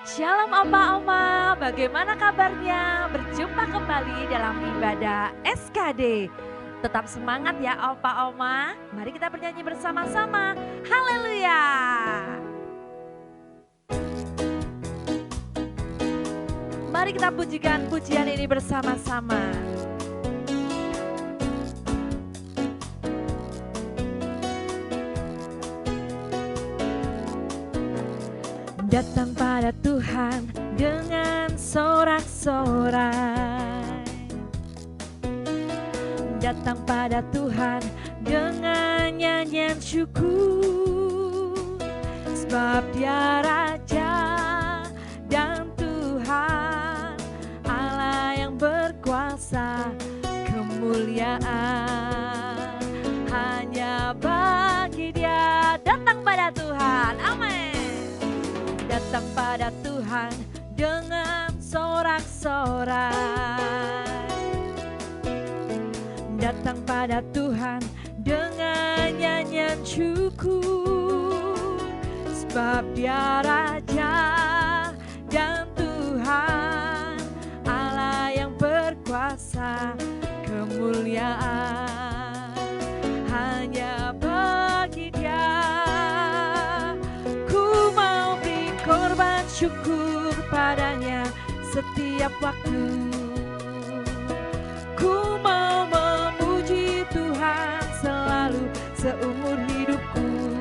Shalom Opa Oma, bagaimana kabarnya? Berjumpa kembali dalam ibadah SKD. Tetap semangat ya Opa Oma, mari kita bernyanyi bersama-sama. Haleluya! Mari kita pujikan pujian ini bersama-sama. Datang pada Tuhan dengan sorak-sorai. Datang pada Tuhan dengan nyanyian syukur. Sebab Dia Raja dan Tuhan, Allah yang berkuasa, kemuliaan hanya bagi Dia. Datang pada Tuhan, amin. Datang pada Tuhan dengan sorak-sorai. Datang pada Tuhan dengan nyanyian syukur. Sebab Dia Raja dan Tuhan, Allah yang berkuasa, kemuliaan hanya bagi Dia. Ku mau beri korban syukur padanya setiap waktu. Ku mau memuji Tuhan selalu seumur hidupku.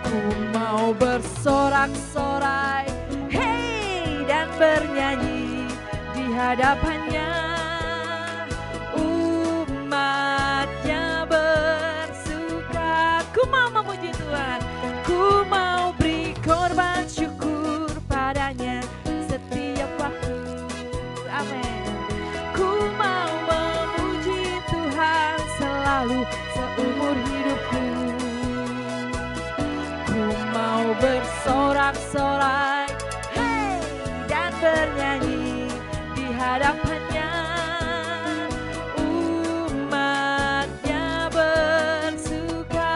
Ku mau bersorak-sorai, hey, dan bernyanyi di hadapannya. Umatnya bersuka. Ku mau memuji Tuhan. Ku mau beri korban syukur padanya setiap waktu. Amin. Ku mau memuji Tuhan selalu seumur hidupku. Ku mau bersorak-sorai, hey, dan bernyanyi di hadapannya. Umatnya bersuka.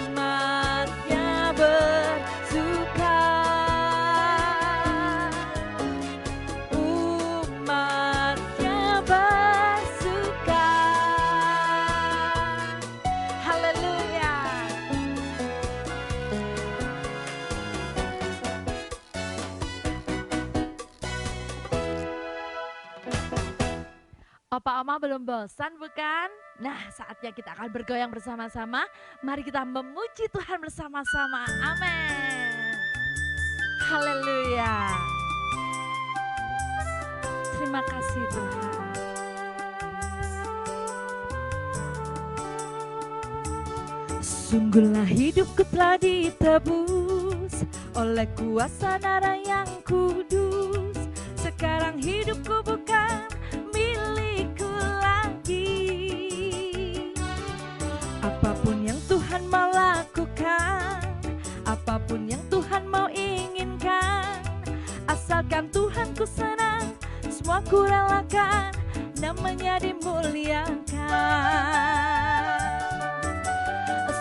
Umatnya bersuka. Umatnya bersuka. Haleluya. Opa Oma belum bosan bukan? Nah, saatnya kita akan bergoyang bersama-sama. Mari kita memuji Tuhan bersama-sama. Amin. Haleluya. Terima kasih Tuhan. Sungguhlah hidupku telah ditebus oleh kuasa darah yang kudus. Sekarang hidupku bukan milikku lagi. Apapun yang Tuhan mau lakukan, apapun yang Tuhan mau inginkan, asalkan Tuhan ku senang, semua ku relakan, namanya dimuliakan.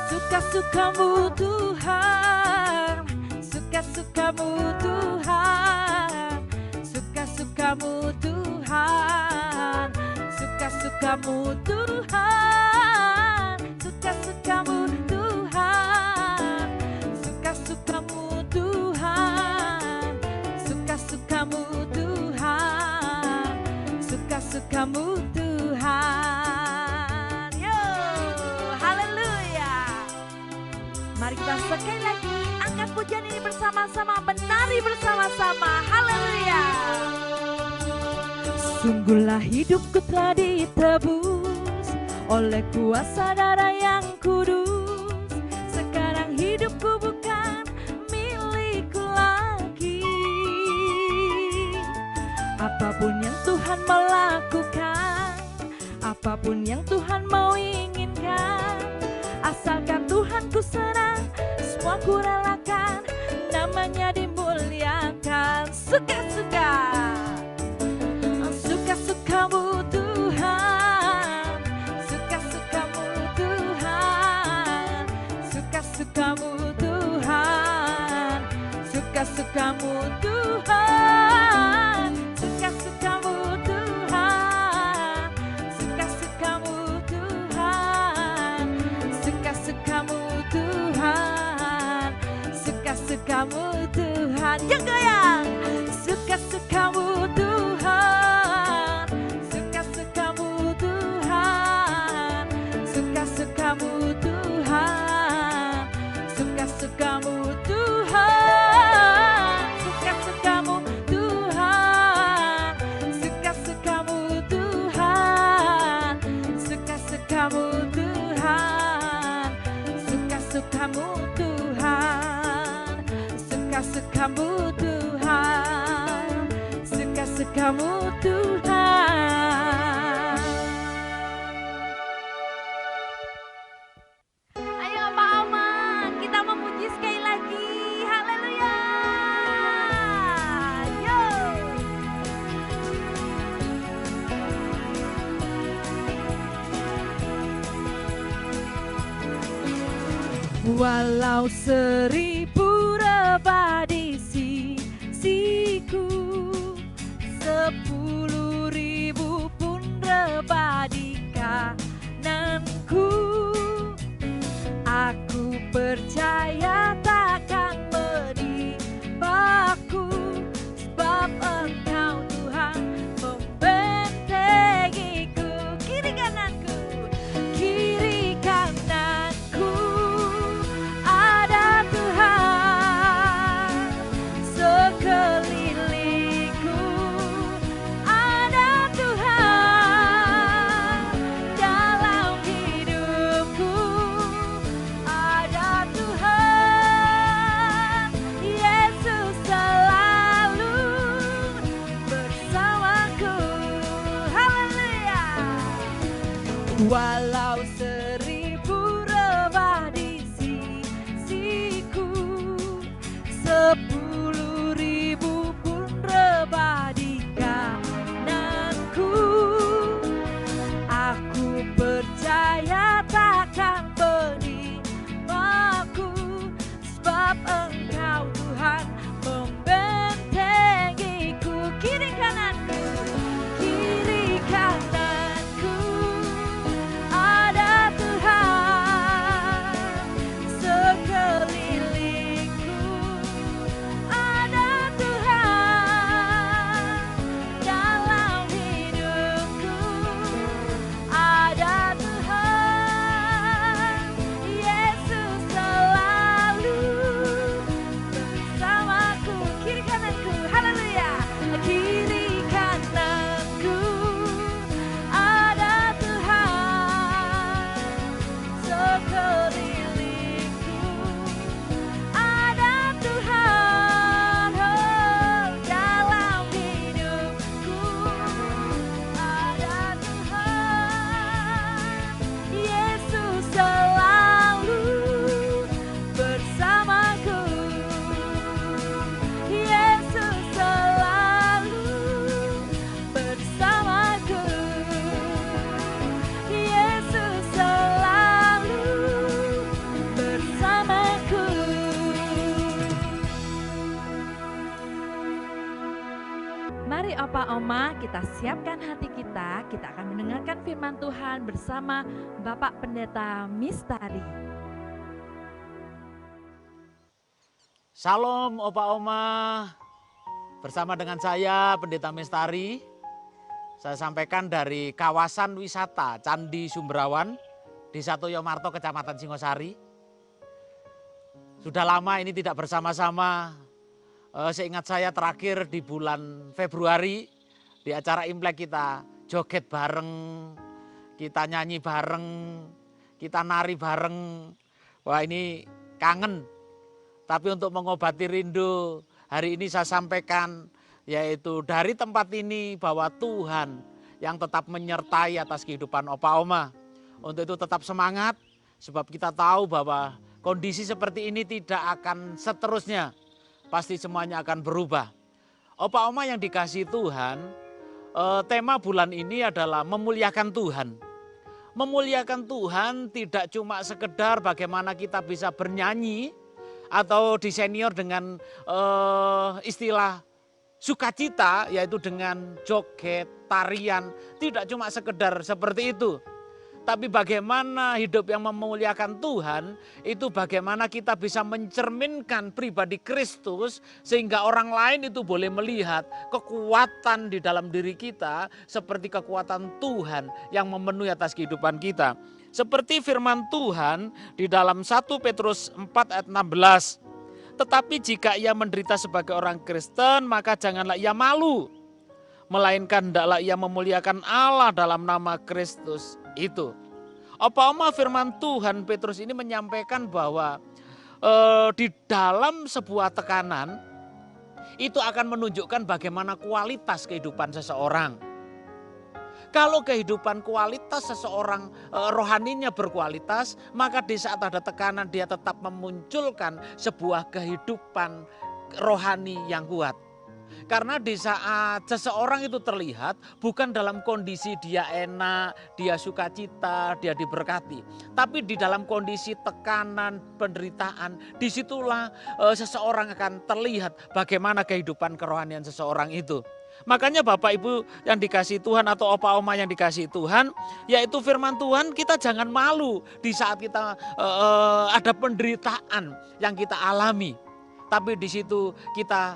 Suka-sukamu Tuhan, suka-sukamu Tuhan, suka-sukamu Tuhan, suka-sukamu Tuhan, suka-sukamu Tuhan, suka-sukamu Tuhan, suka-sukamu Tuhan, suka-sukamu Tuhan. Yo, haleluya. Mari kita sekali lagi angkat pujian ini bersama-sama, menari bersama-sama. Haleluya. Sungguhlah hidupku telah ditebus oleh kuasa darah yang kudus. Sekarang hidupku bukan milikku lagi. Apapun yang Tuhan mau lakukan, apapun yang Tuhan mau inginkan, asalkan Tuhan ku senang, semua ku relakan, namanya dimuliakan. Suka-suka, suka-sukamu Tuhan, suka-sukamu Tuhan, suka-suka Walau 1000 rebah di sisiku, 10.000 pun rebah di kananku, aku percaya takkan menimpaku, sebab Engkau Tuhan membentengiku. Kiri kananku, kiri kananku ada Tuhan, sekelilingku ada Tuhan, dalam hidupku ada Tuhan. Yesus selalu bersamaku. Haleluya. Walau 1000 rebah di sisiku, 10.000 pun rebah di kananku, aku percaya takkan menimpaku, sebab Engkau Tuhan membentengiku. Kiri kananku, kiri kananku ada Tuhan, sekelilingku ada Tuhan, dalam hidupku ada Tuhan. Yesus selalu bersamaku. Kiri kananku, haleluya. Kiri kananku ada Tuhan, sekelilingku ada Tuhan, oh, dalam hidupku ada Tuhan. Yesus selalu bersamaku, Yesus selalu bersamaku, Yesus selalu bersamaku. Mari Opa Oma kita siapkan hati kita akan mendengarkan firman Tuhan bersama Bapak Pendeta Mistari. Salam Opa Oma, bersama dengan saya Pendeta Mistari. Saya sampaikan dari kawasan wisata Candi Sumberawan, Desa Toyomarto, Kecamatan Singosari. Sudah lama ini tidak bersama-sama. Seingat saya terakhir di bulan Februari di acara Imlek kita joget bareng, kita nyanyi bareng, kita nari bareng. Wah, ini kangen. Tapi untuk mengobati rindu, hari ini saya sampaikan yaitu dari tempat ini bahwa Tuhan yang tetap menyertai atas kehidupan Opa Oma. Untuk itu tetap semangat, sebab kita tahu bahwa kondisi seperti ini tidak akan seterusnya. Pasti semuanya akan berubah. Opa Oma yang dikasihi Tuhan, tema bulan ini adalah memuliakan Tuhan. Memuliakan Tuhan tidak cuma sekedar bagaimana kita bisa bernyanyi atau di senior dengan istilah sukacita, yaitu dengan joget, tarian. Tidak cuma sekedar seperti itu. Tapi bagaimana hidup yang memuliakan Tuhan, itu bagaimana kita bisa mencerminkan pribadi Kristus sehingga orang lain itu boleh melihat kekuatan di dalam diri kita seperti kekuatan Tuhan yang memenuhi atas kehidupan kita. Seperti firman Tuhan di dalam 1 Petrus 4 ayat 16. Tetapi jika ia menderita sebagai orang Kristen, maka janganlah ia malu, melainkan hendaklah ia memuliakan Allah dalam nama Kristus itu. Opa Oma, firman Tuhan Petrus ini menyampaikan bahwa di dalam sebuah tekanan itu akan menunjukkan bagaimana kualitas kehidupan seseorang. Kalau kehidupan kualitas seseorang rohaninya berkualitas, maka di saat ada tekanan dia tetap memunculkan sebuah kehidupan rohani yang kuat. Karena di saat seseorang itu terlihat bukan dalam kondisi dia enak, dia sukacita, dia diberkati. Tapi di dalam kondisi tekanan, penderitaan, disitulah seseorang akan terlihat bagaimana kehidupan kerohanian seseorang itu. Makanya Bapak Ibu yang dikasihi Tuhan atau opa oma yang dikasihi Tuhan, yaitu firman Tuhan, kita jangan malu di saat kita ada penderitaan yang kita alami. Tapi di situ kita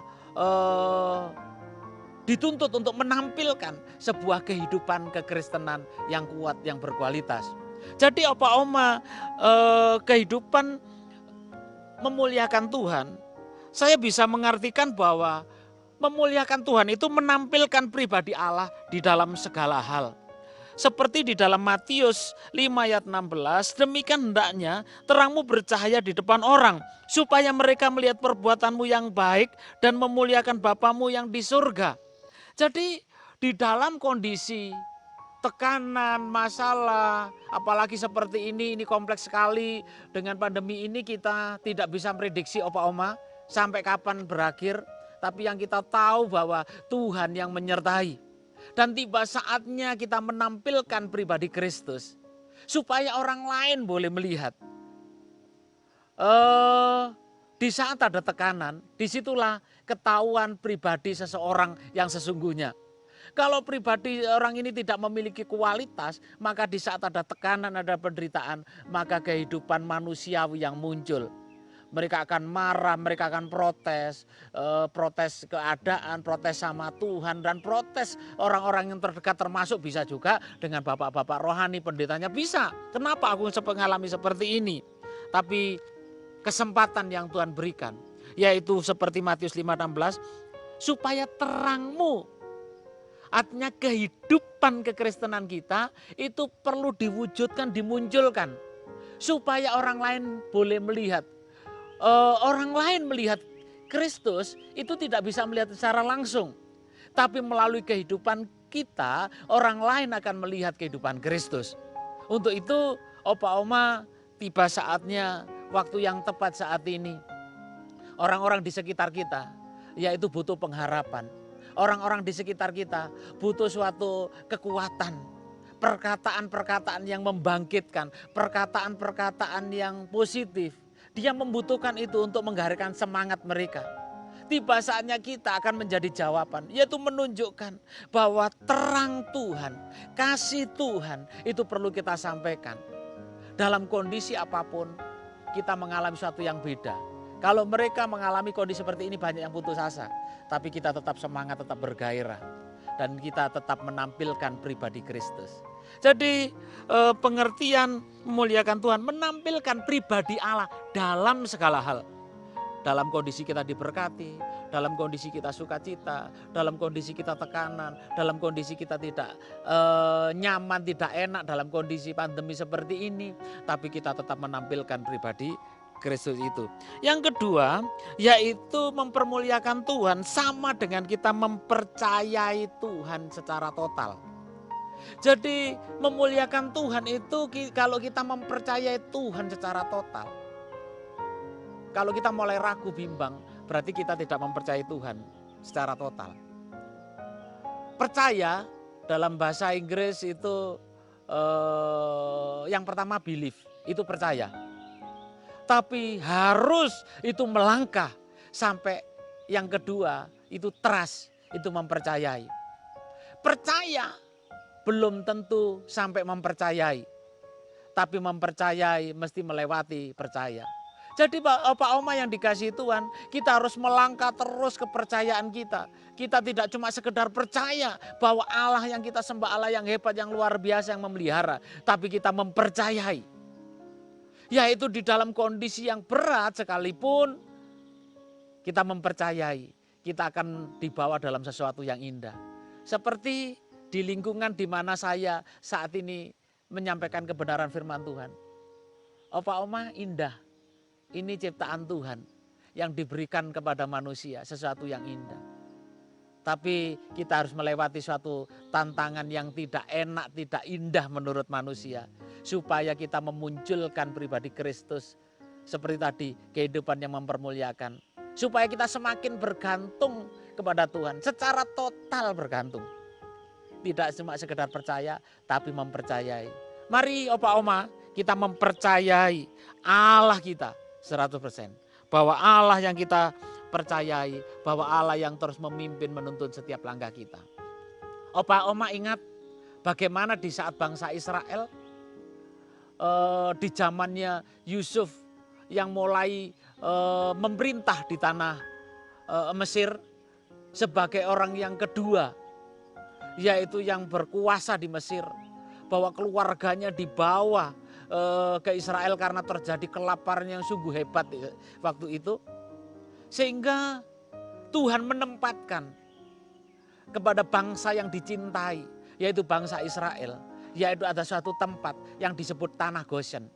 dituntut untuk menampilkan sebuah kehidupan kekristenan yang kuat, yang berkualitas. Jadi opa oma, kehidupan memuliakan Tuhan, saya bisa mengartikan bahwa memuliakan Tuhan itu menampilkan pribadi Allah di dalam segala hal. Seperti di dalam Matius 5 ayat 16, demikian hendaknya terangmu bercahaya di depan orang, supaya mereka melihat perbuatanmu yang baik dan memuliakan Bapamu yang di surga. Jadi di dalam kondisi tekanan, masalah, apalagi seperti ini kompleks sekali. Dengan pandemi ini kita tidak bisa prediksi opa oma sampai kapan berakhir. Tapi yang kita tahu bahwa Tuhan yang menyertai. Dan tiba saatnya kita menampilkan pribadi Kristus. Supaya orang lain boleh melihat. Di saat ada tekanan, disitulah ketahuan pribadi seseorang yang sesungguhnya. Kalau pribadi orang ini tidak memiliki kualitas, maka di saat ada tekanan, ada penderitaan, maka kehidupan manusiawi yang muncul. Mereka akan marah, mereka akan protes, protes keadaan, protes sama Tuhan, dan protes orang-orang yang terdekat, termasuk bisa juga dengan bapak-bapak rohani, pendetanya bisa. Kenapa aku mengalami seperti ini? Tapi kesempatan yang Tuhan berikan, yaitu seperti Matius 5:16, supaya terangmu, artinya kehidupan kekristenan kita itu perlu diwujudkan, dimunculkan, supaya orang lain boleh melihat. Orang lain melihat Kristus itu tidak bisa melihat secara langsung. Tapi melalui kehidupan kita, orang lain akan melihat kehidupan Kristus. Untuk itu, opa oma, tiba saatnya, waktu yang tepat saat ini. Orang-orang di sekitar kita, yaitu butuh pengharapan. Orang-orang di sekitar kita butuh suatu kekuatan. Perkataan-perkataan yang membangkitkan, perkataan-perkataan yang positif. Dia membutuhkan itu untuk menggairahkan semangat mereka. Tiba saatnya kita akan menjadi jawaban, yaitu menunjukkan bahwa terang Tuhan, kasih Tuhan itu perlu kita sampaikan. Dalam kondisi apapun kita mengalami sesuatu yang beda. Kalau mereka mengalami kondisi seperti ini, banyak yang putus asa. Tapi kita tetap semangat, tetap bergairah. Dan kita tetap menampilkan pribadi Kristus. Jadi pengertian memuliakan Tuhan, menampilkan pribadi Allah dalam segala hal. Dalam kondisi kita diberkati, dalam kondisi kita sukacita, dalam kondisi kita tekanan, dalam kondisi kita tidak nyaman, tidak enak, dalam kondisi pandemi seperti ini. Tapi kita tetap menampilkan pribadi Kristus itu. Yang kedua, yaitu mempermuliakan Tuhan sama dengan kita mempercayai Tuhan secara total. Jadi memuliakan Tuhan itu kalau kita mempercayai Tuhan secara total. Kalau kita mulai ragu bimbang, berarti kita tidak mempercayai Tuhan secara total. Percaya dalam bahasa Inggris itu yang pertama believe, itu percaya. Tapi harus itu melangkah sampai yang kedua itu trust, itu mempercayai. Percaya belum tentu sampai mempercayai. Tapi mempercayai mesti melewati percaya. Jadi Pak Oma yang dikasihi Tuhan, kita harus melangkah terus kepercayaan kita. Kita tidak cuma sekedar percaya bahwa Allah yang kita sembah, Allah yang hebat, yang luar biasa, yang memelihara. Tapi kita mempercayai. Yaitu di dalam kondisi yang berat sekalipun kita mempercayai. Kita akan dibawa dalam sesuatu yang indah. Seperti di lingkungan di mana saya saat ini menyampaikan kebenaran firman Tuhan. Opa Oma, indah. Ini ciptaan Tuhan yang diberikan kepada manusia, sesuatu yang indah. Tapi kita harus melewati suatu tantangan yang tidak enak, tidak indah menurut manusia. Supaya kita memunculkan pribadi Kristus. Seperti tadi, kehidupan yang mempermuliakan. Supaya kita semakin bergantung kepada Tuhan. Secara total bergantung. Tidak cuma sekedar percaya, tapi mempercayai. Mari Opa Oma, kita mempercayai Allah kita 100%. Bahwa Allah yang kita percayai, bahwa Allah yang terus memimpin menuntun setiap langkah kita. Opa Oma ingat bagaimana di saat bangsa Israel, di zamannya Yusuf yang mulai memerintah di tanah Mesir sebagai orang yang kedua, yaitu yang berkuasa di Mesir, bahwa keluarganya dibawa ke Israel karena terjadi kelaparan yang sungguh hebat waktu itu. Sehingga Tuhan menempatkan kepada bangsa yang dicintai, yaitu bangsa Israel, yaitu ada suatu tempat yang disebut tanah Goshen,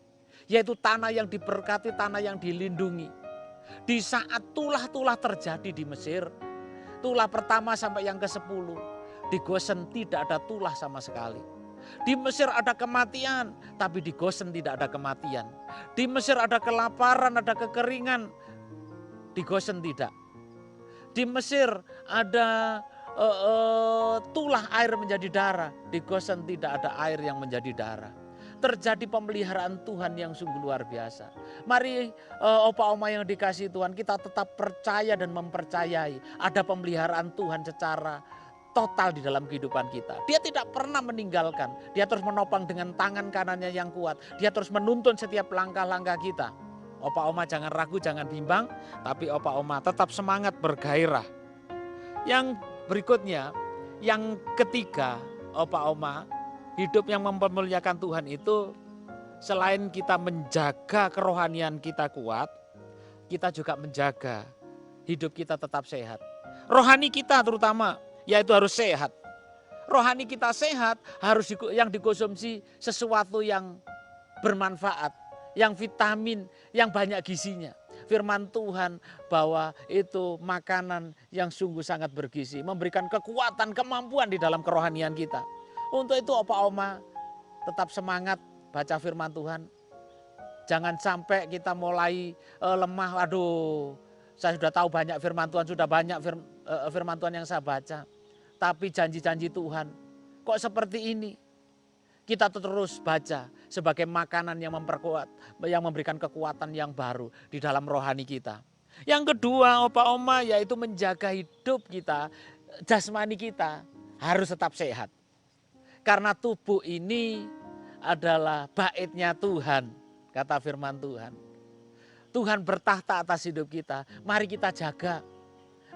yaitu tanah yang diberkati, tanah yang dilindungi. Di saat tulah-tulah terjadi di Mesir, tulah pertama sampai yang ke-10, di Goshen tidak ada tulah sama sekali. Di Mesir ada kematian, tapi di Goshen tidak ada kematian. Di Mesir ada kelaparan, ada kekeringan, di Goshen tidak. Di Mesir ada tulah air menjadi darah, di Goshen tidak ada air yang menjadi darah. Terjadi pemeliharaan Tuhan yang sungguh luar biasa. Mari Opa Oma yang dikasihi Tuhan, kita tetap percaya dan mempercayai ada pemeliharaan Tuhan secara total di dalam kehidupan kita. Dia tidak pernah meninggalkan, dia terus menopang dengan tangan kanannya yang kuat. Dia terus menuntun setiap langkah-langkah kita. Opa Oma jangan ragu, jangan bimbang, tapi Opa Oma tetap semangat bergairah. Yang berikutnya, yang ketiga, Opa Oma, hidup yang mempermuliakan Tuhan itu selain kita menjaga kerohanian kita kuat, kita juga menjaga hidup kita tetap sehat. Rohani kita terutama, yaitu harus sehat. Rohani kita sehat, harus yang dikonsumsi sesuatu yang bermanfaat, yang vitamin, yang banyak gizinya. Firman Tuhan bahwa itu makanan yang sungguh sangat bergizi, memberikan kekuatan, kemampuan di dalam kerohanian kita. Untuk itu Opa Oma tetap semangat baca firman Tuhan. Jangan sampai kita mulai lemah, aduh saya sudah tahu banyak firman Tuhan, sudah banyak firman Tuhan yang saya baca. Tapi janji-janji Tuhan kok seperti ini? Kita terus baca sebagai makanan yang memperkuat, yang memberikan kekuatan yang baru di dalam rohani kita. Yang kedua Opa Oma yaitu menjaga hidup kita, jasmani kita harus tetap sehat. Karena tubuh ini adalah baitnya Tuhan, kata firman Tuhan. Tuhan bertahta atas hidup kita, mari kita jaga.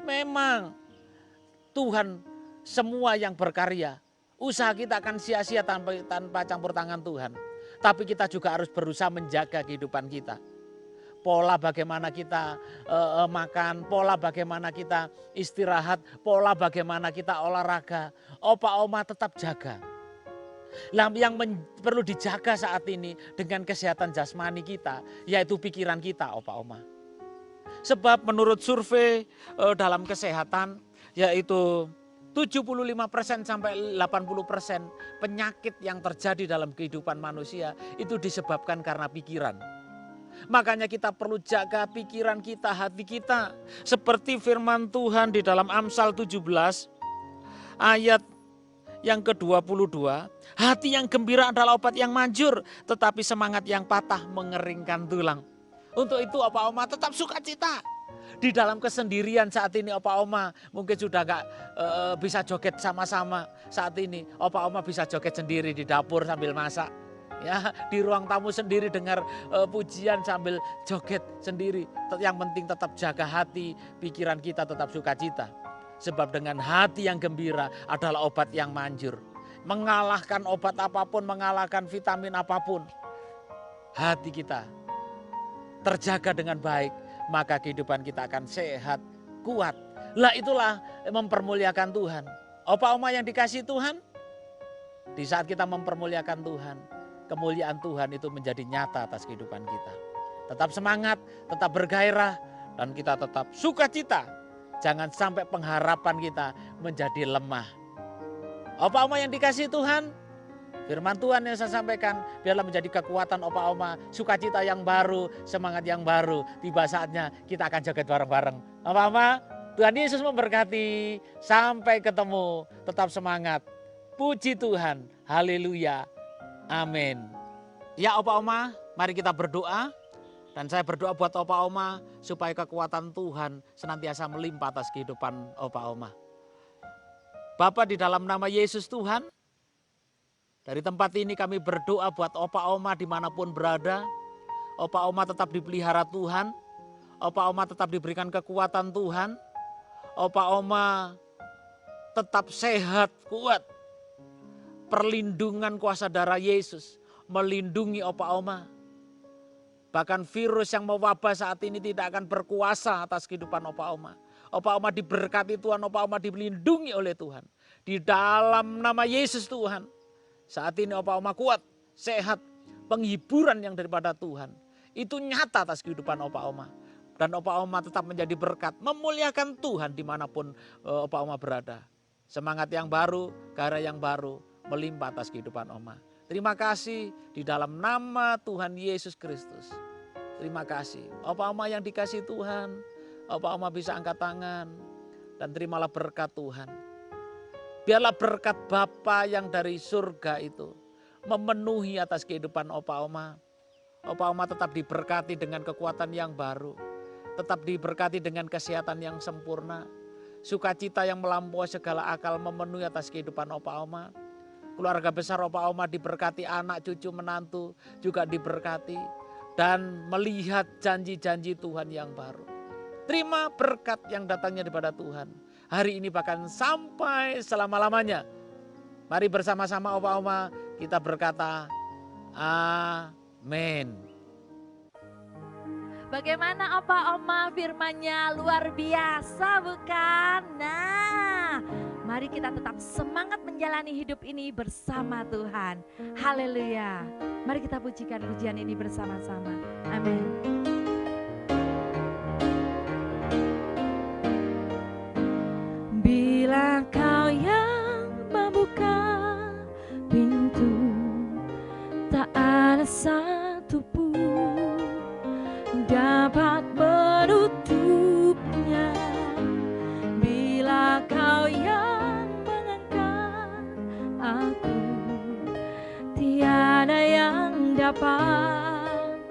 Memang Tuhan semua yang berkarya, usaha kita akan sia-sia tanpa campur tangan Tuhan. Tapi kita juga harus berusaha menjaga kehidupan kita. Pola bagaimana kita makan, pola bagaimana kita istirahat, pola bagaimana kita olahraga. Opa Oma tetap jaga. Yang perlu dijaga saat ini dengan kesehatan jasmani kita, yaitu pikiran kita Opa Oma. Sebab menurut survei dalam kesehatan, yaitu 75% sampai 80% penyakit yang terjadi dalam kehidupan manusia itu disebabkan karena pikiran. Makanya kita perlu jaga pikiran kita, hati kita. Seperti firman Tuhan di dalam Amsal 17 ayat yang ke-22. Hati yang gembira adalah obat yang manjur, tetapi semangat yang patah mengeringkan tulang. Untuk itu Opa Oma tetap sukacita. Di dalam kesendirian saat ini Opa Oma mungkin sudah gak bisa joget sama-sama saat ini. Opa Oma bisa joget sendiri di dapur sambil masak. Ya, di ruang tamu sendiri dengar pujian sambil joget sendiri. Yang penting tetap jaga hati, pikiran kita tetap sukacita. Sebab dengan hati yang gembira adalah obat yang manjur. Mengalahkan obat apapun, mengalahkan vitamin apapun. Hati kita terjaga dengan baik, maka kehidupan kita akan sehat, kuat. Lah itulah mempermuliakan Tuhan. Opa Oma yang dikasihi Tuhan, di saat kita mempermuliakan Tuhan, kemuliaan Tuhan itu menjadi nyata atas kehidupan kita. Tetap semangat, tetap bergairah, dan kita tetap sukacita. Jangan sampai pengharapan kita menjadi lemah. Opa Oma yang dikasihi Tuhan, firman Tuhan yang saya sampaikan biarlah menjadi kekuatan Opa Oma, sukacita yang baru, semangat yang baru. Tiba saatnya kita akan joget bareng-bareng. Opa Oma, Tuhan Yesus memberkati. Sampai ketemu. Tetap semangat. Puji Tuhan. Haleluya. Amin. Ya Opa Oma, mari kita berdoa. Dan saya berdoa buat Opa Oma supaya kekuatan Tuhan senantiasa melimpah atas kehidupan Opa Oma. Bapa, di dalam nama Yesus Tuhan, dari tempat ini kami berdoa buat Opa Oma dimanapun berada. Opa Oma tetap dipelihara Tuhan. Opa Oma tetap diberikan kekuatan Tuhan. Opa Oma tetap sehat, kuat. Perlindungan kuasa darah Yesus melindungi Opa Oma. Bahkan virus yang mewabah saat ini tidak akan berkuasa atas kehidupan Opa Oma. Opa Oma diberkati Tuhan, Opa Oma dilindungi oleh Tuhan. Di dalam nama Yesus Tuhan. Saat ini Opa Oma kuat, sehat, penghiburan yang daripada Tuhan. Itu nyata atas kehidupan Opa Oma. Dan Opa Oma tetap menjadi berkat, memuliakan Tuhan dimanapun Opa Oma berada. Semangat yang baru, gairah yang baru, melimpah atas kehidupan Oma. Terima kasih di dalam nama Tuhan Yesus Kristus. Terima kasih. Opa Oma yang dikasih Tuhan, Opa Oma bisa angkat tangan dan terimalah berkat Tuhan. Biarlah berkat Bapa yang dari surga itu memenuhi atas kehidupan Opa Oma. Opa Oma tetap diberkati dengan kekuatan yang baru. Tetap diberkati dengan kesehatan yang sempurna. Sukacita yang melampaui segala akal memenuhi atas kehidupan Opa Oma. Keluarga besar Opa Oma diberkati, anak cucu menantu juga diberkati. Dan melihat janji-janji Tuhan yang baru. Terima berkat yang datangnya daripada Tuhan. Hari ini bahkan sampai selama-lamanya. Mari bersama-sama Opa Oma kita berkata amin. Bagaimana Opa Oma, firman-Nya luar biasa bukan? Nah, mari kita tetap semangat menjalani hidup ini bersama Tuhan. Haleluya. Mari kita pujikan pujian ini bersama-sama. Amin. Bila kau yang membuka pintu, tak ada satupun dapat menutupnya. Bila kau yang mengangkat aku, tiada yang dapat